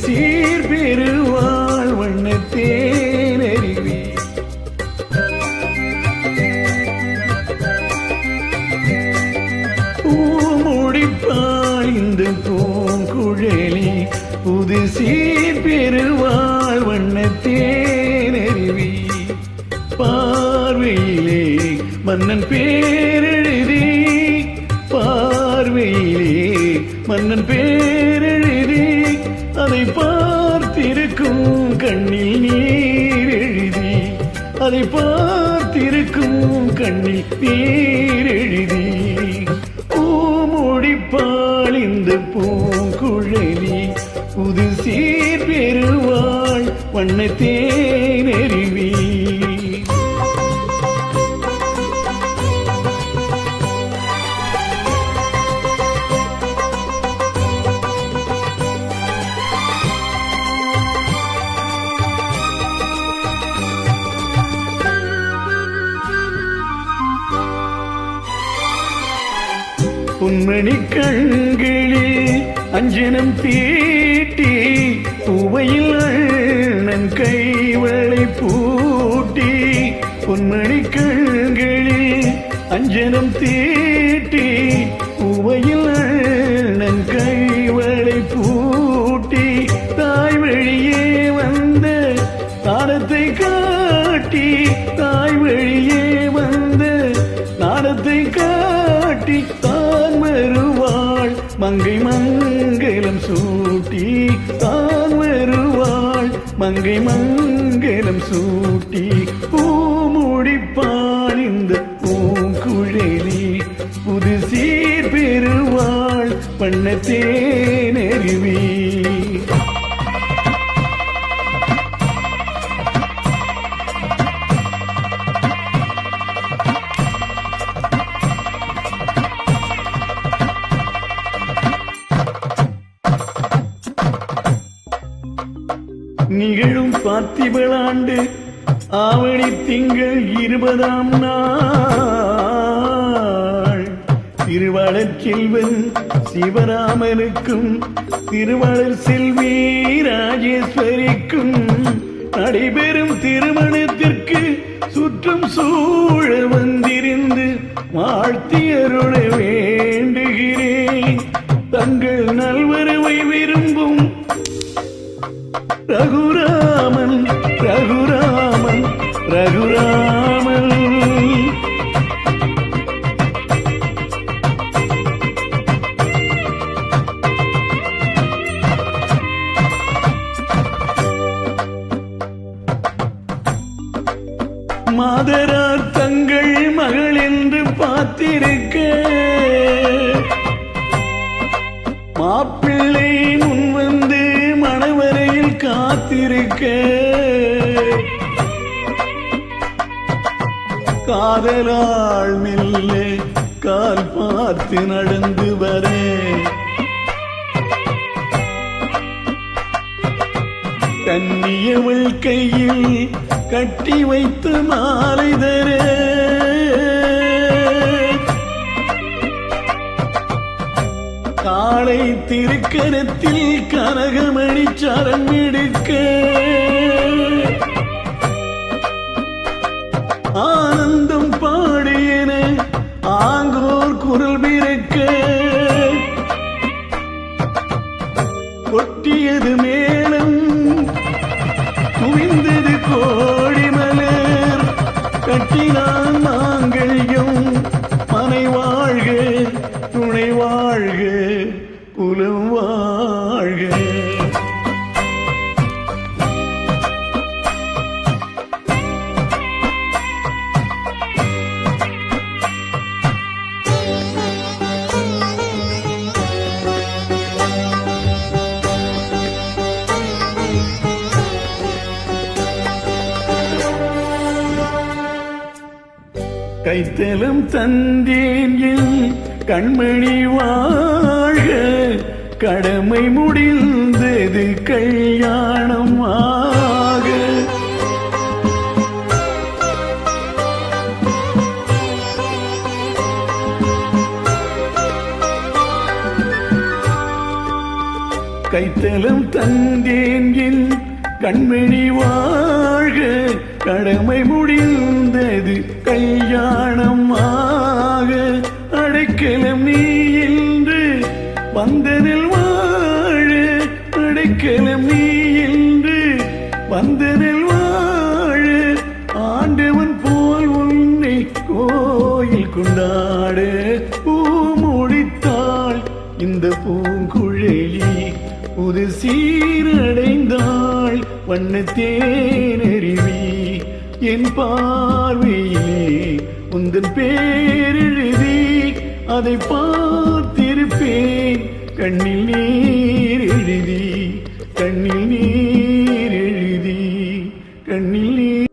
சீர் பெருவாழ் வண்ணத்தேனருவி பூமுடிப்பாள் இந்த பூங்குழலி புது சீர் பெருவாழ் வண்ணத்தேனருவி பார்வையிலே மன்னன் பேரெழுதி பார்வையிலே மன்னன் பேரெழுதி அதை பார்த்திருக்கும் கண்ணில் நீர் எழுதி அதை பார்த்திருக்கும் கண்ணில் நீர் எழுதி பூமுடிப்பாள் இந்த பூங்குழலி புது சீர் பெருவாள் வண்ணத்தேனருவி பொன்மணி கண்களில் அஞ்சனம் தீட்டி பூவையில் அண்ணன் கைவளை பூட்டி பொன்மணி கண்களில் அஞ்சனம் தீட்டி பூவையில் அண்ணன் கைவளை பூட்டி தாய் வழியே வந்த தாரத்தை காட்டி தாய் வழியே வந்த தாரத்தை காட்டி வருவாள் மங்கை மங்கலம் சூட்டி தான் வருவாள் மங்கை மங்கலம் சூட்டி பூமுடிப்பாள் இந்த பூங்குழலி புது சீர் பெருவாள் வண்ணத்தேனருவி நிகழும் பார்த்திபளாண்டு ஆவணி திங்கள் 20ஆம் நாள் திருவாளர் செல்வன் சிவராமனுக்கும் திருவாளர் செல்வி ராஜேஸ்வரிக்கும் நடைபெறும் திருமணத்திற்கு சுற்றம் சூழ வந்திருந்து வாழ்த்தி அருள வேண்டுகிறேன். தங்கள் நல்வரவை விரும்பும் ரகுராமன் ரகுராமன் ரகுராமன். மாதரார் தங்கள் மகள் என்று பார்த்திருக்க மாப்பிள்ளை முன் வந்து மணவரையில் காத்திருக்க காதலாள் மெல்ல கால் பார்த்து நடந்து வர கன்னியவள் கையில் கட்டி வைத்து மாலை தர காளை திருக்கரத்தில் கனகமணி சரம் எடுக்க ஆனந்தம் பாடியன ஆங்கோர் குரல் பிறக்க கொட்டியது மேலும் குவிந்தது கோடி மலர் கட்டினான் மாங்கல்யம் மனை வாழ்க துணை வாழ்க குலம் வாழ்க. கைத்தலம் தந்தேன் என் கண்மணி வாழ்க கடமை முடிந்தது கல்யாணம் ஆக. கைத்தலம் தந்தேன் என் கண்மணி வாழ்க கடமை முடிந்தது கல்யாணமாக அடைக்கலம் நீ என்று வந்ததில் வாழ அடைக்கலம் நீ என்று வந்ததில் வாழ ஆண்டவன் போல் உன்னை கோயில் கொண்டாட பூ முடித்தாள் இந்த பூங்குழலி புது சீரடைந்தாள் வண்ணத்தேனருவி என் பார்வையிலே உந்தன் பேரெழுதி அதை பார்த்திருப்பேன் கண்ணில் நீர் எழுதி கண்ணில் நீர் எழுதி கண்ணில் நீர்